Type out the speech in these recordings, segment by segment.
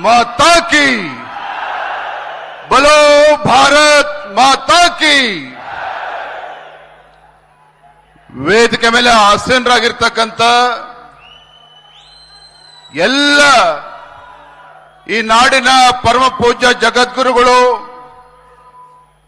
माता की, बोलो भारत माता की। ವೇದಿಕೆ ಮೇಲೆ ಆಸೀನರಾಗಿರ್ತಕ್ಕಂಥ ಎಲ್ಲ ಈ ನಾಡಿನ ಪರಮ ಪೂಜ್ಯ ಜಗದ್ಗುರುಗಳು,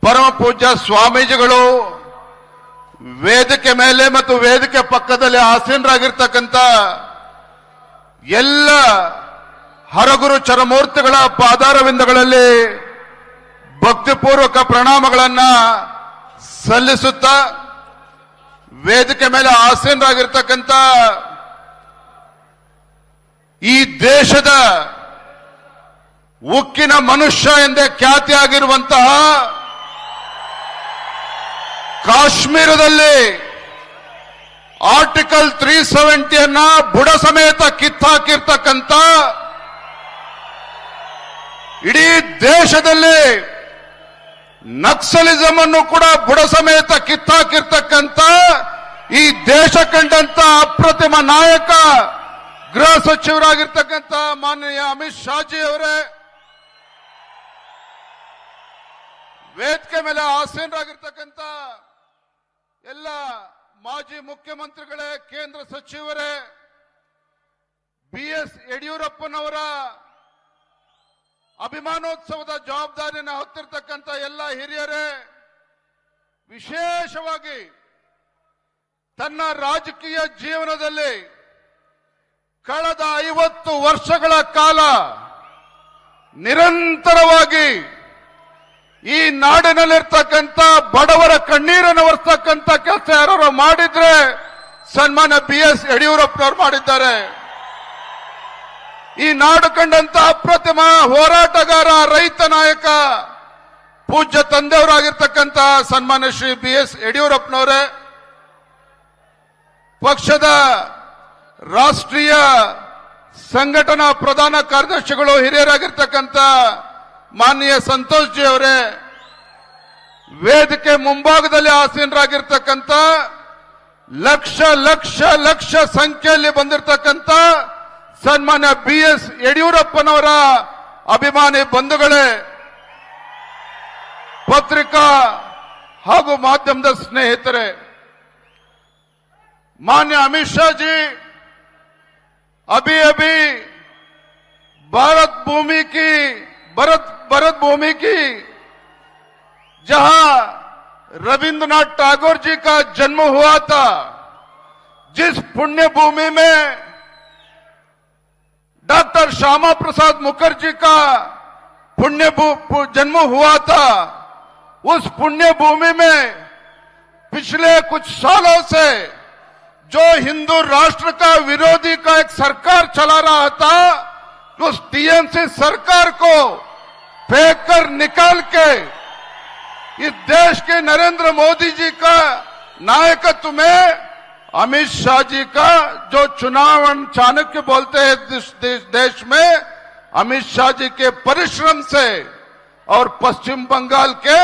ಪರಮ ಪೂಜ್ಯ ಸ್ವಾಮೀಜಿಗಳು, ವೇದಿಕೆ ಮೇಲೆ ಮತ್ತು ವೇದಿಕೆ ಪಕ್ಕದಲ್ಲಿ ಆಸೀನರಾಗಿರ್ತಕ್ಕಂಥ ಎಲ್ಲ ಹರಗುರು ಚರಮೂರ್ತಿಗಳ ಪಾದಾರವಿಂದಗಳಲ್ಲಿ ಭಕ್ತಿಪೂರ್ವಕ ಪ್ರಣಾಮಗಳನ್ನ ಸಲ್ಲಿಸುತ್ತಾ, ವೇದಿಕೆ ಮೇಲೆ ಆಸೀನರಾಗಿರ್ತಕ್ಕಂಥ ಈ ದೇಶದ ಉಕ್ಕಿನ ಮನುಷ್ಯ ಎಂದೇ ಖ್ಯಾತಿಯಾಗಿರುವಂತಹ ಕಾಶ್ಮೀರದಲ್ಲಿ ಆರ್ಟಿಕಲ್ 370 ಬುಡ ಸಮೇತ ಕಿತ್ತಾಕಿರ್ತಕ್ಕಂಥ, ಇಡೀ ದೇಶದಲ್ಲಿ ನಕ್ಸಲಿಸಂ ಅನ್ನು ಕೂಡ ಬುಡ ಸಮೇತ ಕಿತ್ತಾಕಿರ್ತಕ್ಕಂಥ ಈ ದೇಶ ಕಂಡಂತ ಅಪ್ರತಿಮ ನಾಯಕ ಗೃಹ ಸಚಿವರಾಗಿರ್ತಕ್ಕಂಥ ಮಾನನೀಯ ಅಮಿತ್ ಶಾಜಿ ಅವರೇ, ವೇದಿಕೆ ಮೇಲೆ ಆಸೀನರಾಗಿರ್ತಕ್ಕಂಥ ಎಲ್ಲ ಮಾಜಿ ಮುಖ್ಯಮಂತ್ರಿಗಳೇ, ಕೇಂದ್ರ ಸಚಿವರೇ, BS ಯಡಿಯೂರಪ್ಪನವರ ಅಭಿಮಾನೋತ್ಸವದ ಜವಾಬ್ದಾರಿಯನ್ನು ಹೊತ್ತಿರ್ತಕ್ಕಂಥ ಎಲ್ಲ ಹಿರಿಯರೇ, ವಿಶೇಷವಾಗಿ ತನ್ನ ರಾಜಕೀಯ ಜೀವನದಲ್ಲಿ ಕಳೆದ 50 ವರ್ಷಗಳ ಕಾಲ ನಿರಂತರವಾಗಿ ಈ ನಾಡಿನಲ್ಲಿರ್ತಕ್ಕಂಥ ಬಡವರ ಕಣ್ಣೀರನ್ನು ಒರೆಸ್ತಕ್ಕಂಥ ಕೆಲಸ ಯಾರು ಮಾಡಿದ್ರೆ ಸನ್ಮಾನ್ಯ BS ಯಡಿಯೂರಪ್ಪನವರು ಮಾಡಿದ್ದಾರೆ. ಈ ನಾಡು ಕಂಡಂತ ಅಪ್ರತಿಮ ಹೋರಾಟಗಾರ, ರೈತ ನಾಯಕ, ಪೂಜ್ಯ ತಂದೆಯವರಾಗಿರ್ತಕ್ಕಂಥ ಸನ್ಮಾನ್ಯ ಶ್ರೀ BS ಯಡಿಯೂರಪ್ಪನವರೇ, ಪಕ್ಷದ ರಾಷ್ಟ್ರೀಯ ಸಂಘಟನಾ ಪ್ರಧಾನ ಕಾರ್ಯದರ್ಶಿಗಳು, ಹಿರಿಯರಾಗಿರ್ತಕ್ಕಂಥ ಮಾನ್ಯ ಸಂತೋಷ್ ಜಿ ಅವರೇ, ವೇದಿಕೆ ಮುಂಭಾಗದಲ್ಲಿ ಆಸೀನರಾಗಿರ್ತಕ್ಕಂಥ ಲಕ್ಷ ಲಕ್ಷ ಲಕ್ಷ ಸಂಖ್ಯೆಯಲ್ಲಿ ಬಂದಿರತಕ್ಕಂಥ ಸನ್ಮಾನ್ಯ BS ಯಡಿಯೂರಪ್ಪನವರ ಅಭಿಮಾನಿ ಬಂಧುಗಳೇ, ಪತ್ರಿಕಾ ಹಾಗೂ ಮಾಧ್ಯಮದ ಸ್ನೇಹಿತರೆ, मान्य अमित शाह जी अभी भारत भूमि की जहां रविंद्रनाथ टैगोर जी का जन्म हुआ था, जिस पुण्य भूमि में डॉक्टर श्यामा प्रसाद मुखर्जी का जन्म हुआ था, उस पुण्य भूमि में पिछले कुछ सालों से जो हिंदू राष्ट्र का विरोधी का एक सरकार चला रहा था, उस TMC सरकार को फेंक कर निकाल के इस देश के नरेंद्र मोदी जी का नायकत्व में अमित शाह जी का जो चुनाव चाणक्य बोलते हैं देश में, अमित शाह जी के परिश्रम से और पश्चिम बंगाल के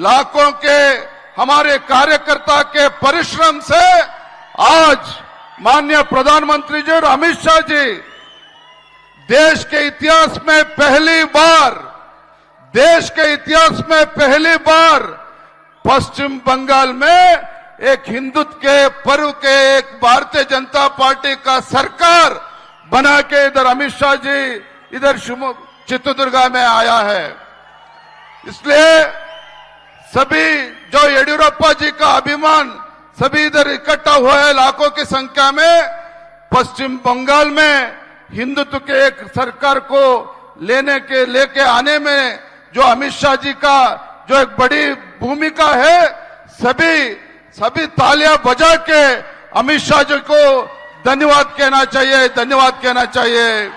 लाखों के हमारे कार्यकर्ता के परिश्रम से आज माननीय प्रधानमंत्री जी और अमित शाह जी देश के इतिहास में पहली बार पश्चिम बंगाल में एक हिंदुत्व के पर्व के एक भारतीय जनता पार्टी का सरकार बना के इधर अमित शाह जी इधर चित्रदुर्गा में आया है। इसलिए सभी जो येडियुरप्पा जी का अभिमान सभी इधर इकट्ठा हुए हैं लाखों की संख्या में, पश्चिम बंगाल में हिंदुत्व के एक सरकार को लेके आने में जो अमित शाह जी का जो एक बड़ी भूमिका है, सभी तालियां बजा के अमित शाह जी को धन्यवाद कहना चाहिए।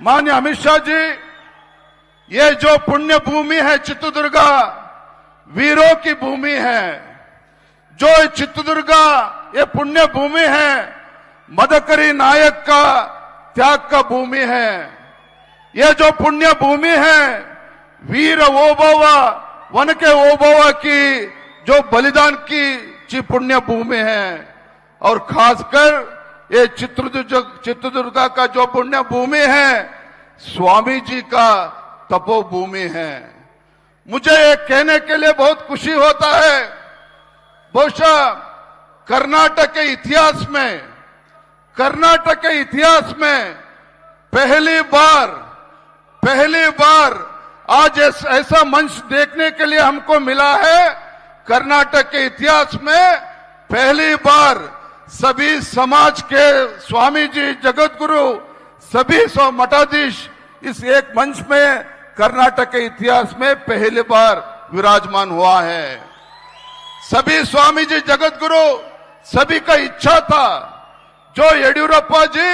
माननीय अमित शाह जी, ये जो पुण्य भूमि है चित्रदुर्गा, वीरों की भूमि है। जो चित्रदुर्गा ये पुण्य भूमि है, मदकरी नायक का त्याग का भूमि है। ये जो पुण्य भूमि है, वीर ओबव्व वनके ओबव्व की जो बलिदान की पुण्य भूमि है। और खासकर ये चित्रदुर्गा का जो पुण्य भूमि है स्वामी जी का तपोभूमि है। मुझे ये कहने के लिए बहुत खुशी होता है, बहुशः कर्नाटक के इतिहास में पहली बार आज ऐसा मंच देखने के लिए हमको मिला है। कर्नाटक के इतिहास में पहली बार सभी समाज के स्वामी जी, जगतगुरु, सभी मठाधीश इस एक मंच में कर्नाटक के इतिहास में पहली बार विराजमान हुआ है। सभी स्वामी जी, जगतगुरु, सभी का इच्छा था जो येडियुरप्पा जी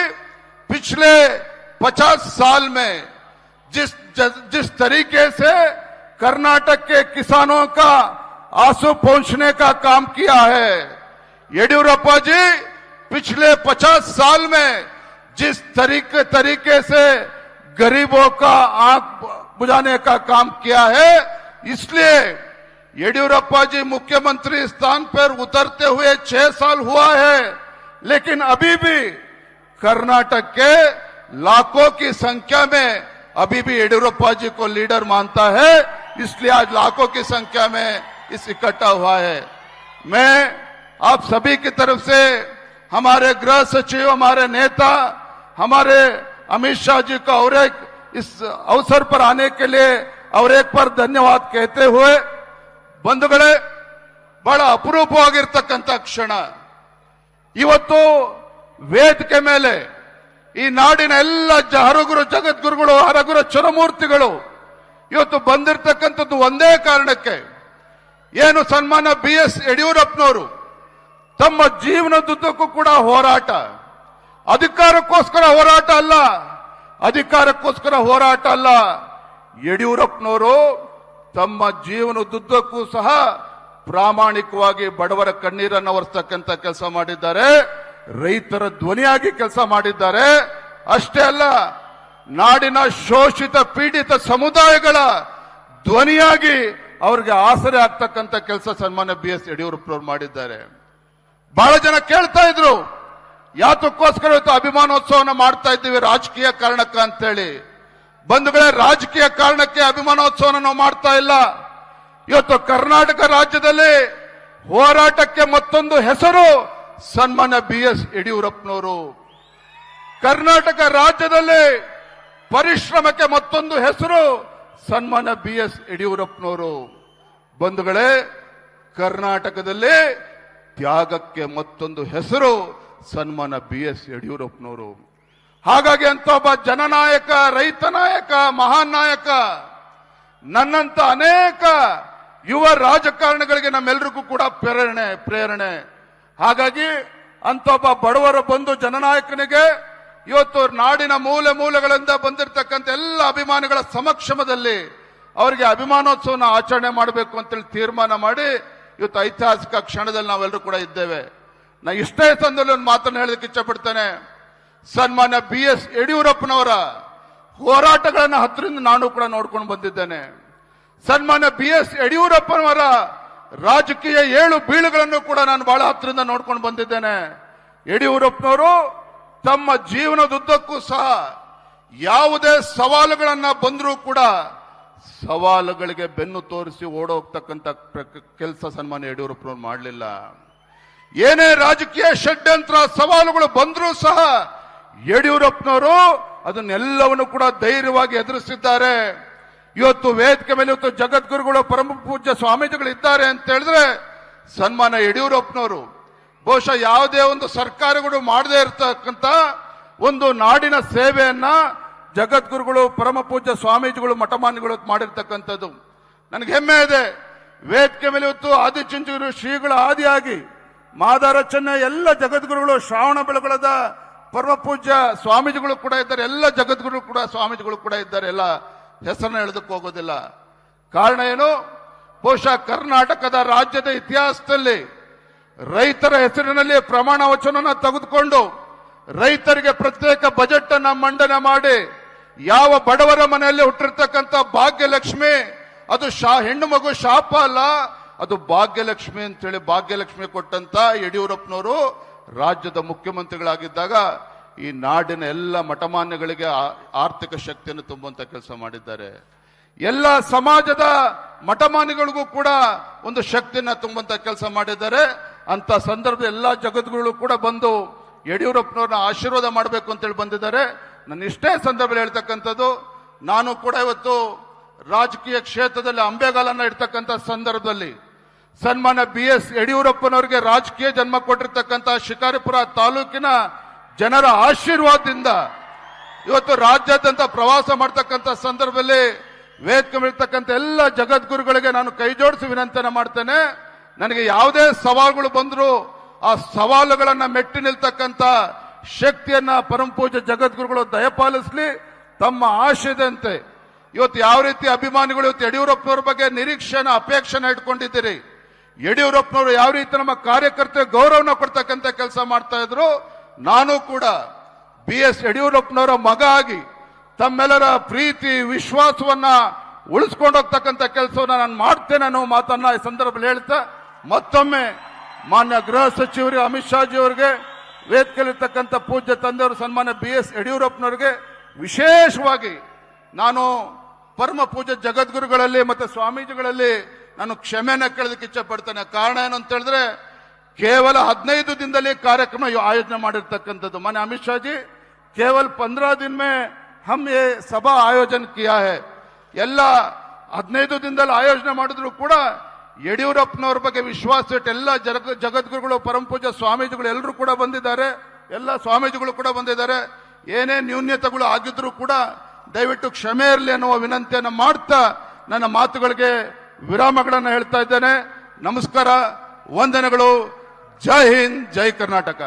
पिछले 50 साल में जिस तरीके से कर्नाटक के किसानों का आंसू पहुंचने का काम किया है, येडियुरप्पा जी पिछले 50 साल में जिस तरीके से गरीबों का आंख बुझाने का काम किया है, इसलिए येडियुरप्पा जी मुख्यमंत्री स्थान पर उतरते हुए 6 साल हुआ है, लेकिन अभी भी कर्नाटक के लाखों की संख्या में अभी भी येडियुरप्पा जी को लीडर मानता है, इसलिए आज लाखों की संख्या में इस इकट्ठा हुआ है। मैं आप सभी की तरफ से हमारे गृह सचिव, हमारे नेता, हमारे अमित शाह जी का और एक इस अवसर पर आने के लिए और एक बार धन्यवाद कहते हुए, ಬಂಧುಗಳೇ, ಬಹಳ ಅಪರೂಪವಾಗಿರ್ತಕ್ಕಂಥ ಕ್ಷಣ ಇವತ್ತು ವೇದಿಕೆ ಮೇಲೆ ಈ ನಾಡಿನ ಎಲ್ಲ ಹರಗುರು, ಜಗದ್ಗುರುಗಳು, ಹರಗುರು ಚರಮೂರ್ತಿಗಳು ಇವತ್ತು ಬಂದಿರತಕ್ಕಂಥದ್ದು ಒಂದೇ ಕಾರಣಕ್ಕೆ, ಏನು ಸನ್ಮಾನ BS ಯಡಿಯೂರಪ್ಪನವರು ತಮ್ಮ ಜೀವನದುದ್ದಕ್ಕೂ ಕೂಡ ಹೋರಾಟ, ಅಧಿಕಾರಕ್ಕೋಸ್ಕರ ಹೋರಾಟ ಅಲ್ಲ, ಯಡಿಯೂರಪ್ಪನವರು ತಮ್ಮ ಜೀವನದುದ್ದಕ್ಕೂ ಸಹ ಪ್ರಾಮಾಣಿಕವಾಗಿ ಬಡವರ ಕಣ್ಣೀರನ್ನು ಒರೆಸ್ತಕ್ಕಂಥ ಕೆಲಸ ಮಾಡಿದ್ದಾರೆ, ರೈತರ ಧ್ವನಿಯಾಗಿ ಕೆಲಸ ಮಾಡಿದ್ದಾರೆ. ಅಷ್ಟೇ ಅಲ್ಲ, ನಾಡಿನ ಶೋಷಿತ ಪೀಡಿತ ಸಮುದಾಯಗಳ ಧ್ವನಿಯಾಗಿ ಅವರಿಗೆ ಆಸರೆ ಆಗ್ತಕ್ಕಂಥ ಕೆಲಸ ಸನ್ಮಾನ್ಯ BS ಯಡಿಯೂರಪ್ಪನವರು ಮಾಡಿದ್ದಾರೆ. ಬಹಳ ಜನ ಕೇಳ್ತಾ ಇದ್ರು, ಯಾತಕ್ಕೋಸ್ಕರ ಇವತ್ತು ಅಭಿಮಾನೋತ್ಸವನ ಮಾಡ್ತಾ ಇದ್ದೀವಿ, ರಾಜಕೀಯ ಕಾರಣಕ್ಕ ಅಂತೇಳಿ. ಬಂಧುಗಳೇ, ರಾಜಕೀಯ ಕಾರಣಕ್ಕೆ ಅಭಿಮಾನೋತ್ಸವನ ನಾವು ಮಾಡ್ತಾ ಇಲ್ಲ. ಇವತ್ತು ಕರ್ನಾಟಕ ರಾಜ್ಯದಲ್ಲಿ ಹೋರಾಟಕ್ಕೆ ಮತ್ತೊಂದು ಹೆಸರು ಸನ್ಮಾನ್ಯ BS ಯಡಿಯೂರಪ್ಪನವರು. ಕರ್ನಾಟಕ ರಾಜ್ಯದಲ್ಲಿ ಪರಿಶ್ರಮಕ್ಕೆ ಮತ್ತೊಂದು ಹೆಸರು ಸನ್ಮಾನ್ಯ BS ಯಡಿಯೂರಪ್ಪನವರು. ಬಂಧುಗಳೇ, ಕರ್ನಾಟಕದಲ್ಲಿ ತ್ಯಾಗಕ್ಕೆ ಮತ್ತೊಂದು ಹೆಸರು ಸನ್ಮಾನ್ಯ BS ಯಡಿಯೂರಪ್ಪನವರು. ಹಾಗಾಗಿ ಅಂತ ಒಬ್ಬ ಜನನಾಯಕ, ರೈತ ನಾಯಕ, ಮಹಾನ್ ನಾಯಕ, ನನ್ನಂತ ಅನೇಕ ಯುವ ರಾಜಕಾರಣಿಗಳಿಗೆ ನಮ್ಮೆಲ್ಲರಿಗೂ ಕೂಡ ಪ್ರೇರಣೆ. ಹಾಗಾಗಿ ಅಂತ ಒಬ್ಬ ಬಡವರ ಬಂಧು ಜನನಾಯಕನಿಗೆ ಇವತ್ತು ನಾಡಿನ ಮೂಲೆಗಳಿಂದ ಬಂದಿರತಕ್ಕಂಥ ಎಲ್ಲ ಅಭಿಮಾನಿಗಳ ಸಮಕ್ಷಮದಲ್ಲಿ ಅವರಿಗೆ ಅಭಿಮಾನೋತ್ಸವನ ಆಚರಣೆ ಮಾಡಬೇಕು ಅಂತೇಳಿ ತೀರ್ಮಾನ ಮಾಡಿ ಇವತ್ತು ಐತಿಹಾಸಿಕ ಕ್ಷಣದಲ್ಲಿ ನಾವೆಲ್ಲರೂ ಕೂಡ ಇದ್ದೇವೆ. ನಾ ಇಷ್ಟೇ ಸಂದರ್ಭದಲ್ಲಿ ಒಂದು ಮಾತನ್ನು ಹೇಳೋದಕ್ಕೆ ಇಚ್ಛಪಡ್ತೇನೆ. ಸನ್ಮಾನ್ಯ BS ಯಡಿಯೂರಪ್ಪನವರ ಹೋರಾಟಗಳನ್ನು ಹತ್ತಿರದಿಂದ ನಾನು ಕೂಡ ನೋಡ್ಕೊಂಡು ಬಂದಿದ್ದೇನೆ. ಸನ್ಮಾನ್ಯ BS ಯಡಿಯೂರಪ್ಪನವರ ರಾಜಕೀಯ ಏಳು ಬೀಳುಗಳನ್ನು ಕೂಡ ನಾನು ಬಹಳ ಹತ್ತಿರದಿಂದ ನೋಡ್ಕೊಂಡು ಬಂದಿದ್ದೇನೆ. ಯಡಿಯೂರಪ್ಪನವರು ತಮ್ಮ ಜೀವನದುದ್ದಕ್ಕೂ ಸಹ ಯಾವುದೇ ಸವಾಲುಗಳನ್ನ ಬಂದರೂ ಕೂಡ ಸವಾಲುಗಳಿಗೆ ಬೆನ್ನು ತೋರಿಸಿ ಓಡೋಗ್ತಕ್ಕಂಥ ಕೆಲಸ ಸನ್ಮಾನ್ಯ ಯಡಿಯೂರಪ್ಪನವರು ಮಾಡಲಿಲ್ಲ. ಏನೇ ರಾಜಕೀಯ ಷಡ್ಯಂತ್ರ ಸವಾಲುಗಳು ಬಂದರೂ ಸಹ ಯಡಿಯೂರಪ್ಪನವರು ಅದನ್ನೆಲ್ಲವನ್ನು ಕೂಡ ಧೈರ್ಯವಾಗಿ ಎದುರಿಸಿದ್ದಾರೆ. ಇವತ್ತು ವೇದಿಕೆ ಮೇಲೆ ಇವತ್ತು ಜಗದ್ಗುರುಗಳು, ಪರಮ ಪೂಜ್ಯ ಸ್ವಾಮೀಜಿಗಳು ಇದ್ದಾರೆ ಅಂತ ಹೇಳಿದ್ರೆ ಸನ್ಮಾನ್ಯ ಯಡಿಯೂರಪ್ಪನವರು. ಬಹುಶಃ ಯಾವುದೇ ಒಂದು ಸರ್ಕಾರಗಳು ಮಾಡದೇ ಇರತಕ್ಕಂತ ಒಂದು ನಾಡಿನ ಸೇವೆಯನ್ನ ಜಗದ್ಗುರುಗಳು, ಪರಮ ಪೂಜ್ಯ ಸ್ವಾಮೀಜಿಗಳು, ಮಠಮಾನ್ಯಗಳು ಮಾಡಿರ್ತಕ್ಕಂಥದ್ದು ನನಗೆ ಹೆಮ್ಮೆ ಇದೆ. ವೇದಿಕೆ ಮೇಲೆ ಇವತ್ತು ಆದಿಚುಂಚನಗಿರಿ ಶ್ರೀಗಳ ಆದಿಯಾಗಿ ಮಾದಾರ ಚೆನ್ನ ಎಲ್ಲ ಜಗದ್ಗುರುಗಳು, ಶ್ರಾವಣ ಬೆಳಗೊಳದ ಪರಮ ಪೂಜ್ಯ ಸ್ವಾಮೀಜಿಗಳು ಕೂಡ ಇದ್ದಾರೆ, ಎಲ್ಲ ಜಗದ್ಗುರು ಕೂಡ ಸ್ವಾಮೀಜಿಗಳು ಕೂಡ ಇದ್ದಾರೆ. ಎಲ್ಲ ಹೆಸರನ್ನ ಹೇಳೋದಕ್ಕೆ ಹೋಗೋದಿಲ್ಲ. ಕಾರಣ ಏನು? ಬಹುಶಃ ಕರ್ನಾಟಕದ ರಾಜ್ಯದ ಇತಿಹಾಸದಲ್ಲಿ ರೈತರ ಹೆಸರಿನಲ್ಲಿ ಪ್ರಮಾಣ ವಚನ ತೆಗೆದುಕೊಂಡು ರೈತರಿಗೆ ಪ್ರತ್ಯೇಕ ಬಜೆಟ್ ಅನ್ನ ಮಂಡನೆ ಮಾಡಿ ಯಾವ ಬಡವರ ಮನೆಯಲ್ಲಿ ಹುಟ್ಟಿರ್ತಕ್ಕಂಥ ಭಾಗ್ಯಲಕ್ಷ್ಮಿ ಅದು ಹೆಣ್ಣು ಮಗು ಶಾಪ ಅಲ್ಲ, ಅದು ಭಾಗ್ಯಲಕ್ಷ್ಮಿ ಅಂತೇಳಿ ಭಾಗ್ಯಲಕ್ಷ್ಮಿ ಕೊಟ್ಟಂತ ಯಡಿಯೂರಪ್ಪನವರು ರಾಜ್ಯದ ಮುಖ್ಯಮಂತ್ರಿಗಳಾಗಿದ್ದಾಗ ಈ ನಾಡಿನ ಎಲ್ಲ ಮಠಮಾನ್ಯಗಳಿಗೆ ಆರ್ಥಿಕ ಶಕ್ತಿಯನ್ನು ತುಂಬುವಂತ ಕೆಲಸ ಮಾಡಿದ್ದಾರೆ. ಎಲ್ಲ ಸಮಾಜದ ಮಠಮಾನ್ಯಗಳಿಗೂ ಕೂಡ ಒಂದು ಶಕ್ತಿಯನ್ನ ತುಂಬುವಂತ ಕೆಲಸ ಮಾಡಿದ್ದಾರೆ. ಅಂತ ಸಂದರ್ಭದಲ್ಲಿ ಎಲ್ಲಾ ಜಗದ್ಗುರುಗಳು ಕೂಡ ಬಂದು ಯಡಿಯೂರಪ್ಪನವ್ರನ್ನ ಆಶೀರ್ವಾದ ಮಾಡಬೇಕು ಅಂತೇಳಿ ಬಂದಿದ್ದಾರೆ. ನನ್ನ ಇಷ್ಟೇ ಸಂದರ್ಭದಲ್ಲಿ ಹೇಳ್ತಕ್ಕಂಥದ್ದು, ನಾನು ಕೂಡ ಇವತ್ತು ರಾಜಕೀಯ ಕ್ಷೇತ್ರದಲ್ಲಿ ಅಂಬೆಗಾಲನ್ನ ಇಡ್ತಕ್ಕಂಥ ಸಂದರ್ಭದಲ್ಲಿ ಸನ್ಮಾನ್ಯ BS ಯಡಿಯೂರಪ್ಪನವರಿಗೆ ರಾಜಕೀಯ ಜನ್ಮ ಕೊಟ್ಟಿರ್ತಕ್ಕಂಥ ಶಿಕಾರಿಪುರ ತಾಲೂಕಿನ ಜನರ ಆಶೀರ್ವಾದದಿಂದ ಇವತ್ತು ರಾಜ್ಯಾದ್ಯಂತ ಪ್ರವಾಸ ಮಾಡ್ತಕ್ಕಂಥ ಸಂದರ್ಭದಲ್ಲಿ ವೇದಿಕೆ ಇರ್ತಕ್ಕಂಥ ಎಲ್ಲ ಜಗದ್ಗುರುಗಳಿಗೆ ನಾನು ಕೈ ಜೋಡಿಸಿ ವಿನಂತಿಯನ್ನು ಮಾಡ್ತೇನೆ. ನನಗೆ ಯಾವುದೇ ಸವಾಲುಗಳು ಬಂದರೂ ಆ ಸವಾಲುಗಳನ್ನ ಮೆಟ್ಟಿ ನಿಲ್ತಕ್ಕಂಥ ಶಕ್ತಿಯನ್ನ ಪರಮಪೂಜ್ಯ ಜಗದ್ಗುರುಗಳು ದಯಪಾಲಿಸಲಿ. ತಮ್ಮ ಆಶಯದಂತೆ ಇವತ್ತು ಯಾವ ರೀತಿ ಅಭಿಮಾನಿಗಳು ಇವತ್ತು ಯಡಿಯೂರಪ್ಪನವ್ರ ಬಗ್ಗೆ ನಿರೀಕ್ಷೆನ ಅಪೇಕ್ಷೆನ ಇಟ್ಕೊಂಡಿದ್ದೀರಿ, ಯಡಿಯೂರಪ್ಪನವರು ಯಾವ ರೀತಿ ನಮ್ಮ ಕಾರ್ಯಕರ್ತರಿಗೆ ಗೌರವನ ಕೊಡ್ತಕ್ಕಂಥ ಕೆಲಸ ಮಾಡ್ತಾ ಇದ್ರು, ನಾನು ಕೂಡ BS ಯಡಿಯೂರಪ್ಪನವರ ಮಗ ಆಗಿ ತಮ್ಮೆಲ್ಲರ ಪ್ರೀತಿ ವಿಶ್ವಾಸವನ್ನ ಉಳಿಸ್ಕೊಂಡು ಹೋಗ್ತಕ್ಕಂಥ ಕೆಲಸವನ್ನ ನಾನು ಮಾಡ್ತೇನೆ ಅನ್ನೋ ಮಾತನ್ನ ಈ ಸಂದರ್ಭದಲ್ಲಿ ಹೇಳ್ತಾ ಮತ್ತೊಮ್ಮೆ ಮಾನ್ಯ ಗೃಹ ಸಚಿವರಿಗೆ ಅಮಿತ್ ಶಾಜಿ ಅವರಿಗೆ ವೇದಿಕೆಯಲ್ಲಿರ್ತಕ್ಕಂಥ ಪೂಜ್ಯ ತಂದೆಯವರು ಸನ್ಮಾನ್ಯ BS ಯಡಿಯೂರಪ್ಪನವರಿಗೆ ವಿಶೇಷವಾಗಿ ನಾನು ಪರಮ ಪೂಜ್ಯ ಜಗದ್ಗುರುಗಳಲ್ಲಿ ಮತ್ತೆ ಸ್ವಾಮೀಜಿಗಳಲ್ಲಿ ನಾನು ಕ್ಷಮೆನ ಕೇಳೋದಕ್ಕೆ ಇಚ್ಛೆ ಪಡ್ತೇನೆ. ಕಾರಣ ಏನು ಅಂತ ಹೇಳಿದ್ರೆ ಕೇವಲ 15 ದಿನದಲ್ಲಿ ಕಾರ್ಯಕ್ರಮ ಆಯೋಜನೆ ಮಾಡಿರ್ತಕ್ಕಂಥದ್ದು. ಮಾನ್ಯ ಅಮಿತ್ ಶಾಜಿ ಕೇವಲ 15 दिन में हम ये सभा आयोजन किया है. ಎಲ್ಲ 15 ದಿನದಲ್ಲಿ ಆಯೋಜನೆ ಮಾಡಿದ್ರು ಕೂಡ ಯಡಿಯೂರಪ್ಪನವ್ರ ಬಗ್ಗೆ ವಿಶ್ವಾಸ ಇಟ್ಟು ಎಲ್ಲ ಜಗದ್ಗುರುಗಳು ಪರಮ ಪೂಜ್ಯ ಸ್ವಾಮೀಜಿಗಳು ಎಲ್ಲರೂ ಕೂಡ ಬಂದಿದ್ದಾರೆ. ಎಲ್ಲ ಸ್ವಾಮೀಜಿಗಳು ಕೂಡ ಬಂದಿದ್ದಾರೆ. ಏನೇ ನ್ಯೂನ್ಯತೆಗಳು ಆಗಿದ್ರು ಕೂಡ ದಯವಿಟ್ಟು ಕ್ಷಮೆ ಇರಲಿ ಅನ್ನುವ ವಿನಂತಿಯನ್ನು ಮಾಡ್ತಾ ನನ್ನ ಮಾತುಗಳಿಗೆ ವಿರಾಮಗಳನ್ನು ಹೇಳ್ತಾ ಇದ್ದೇನೆ. ನಮಸ್ಕಾರ, ವಂದನೆಗಳು. ಜೈ ಹಿಂದ್, ಜೈ ಕರ್ನಾಟಕ.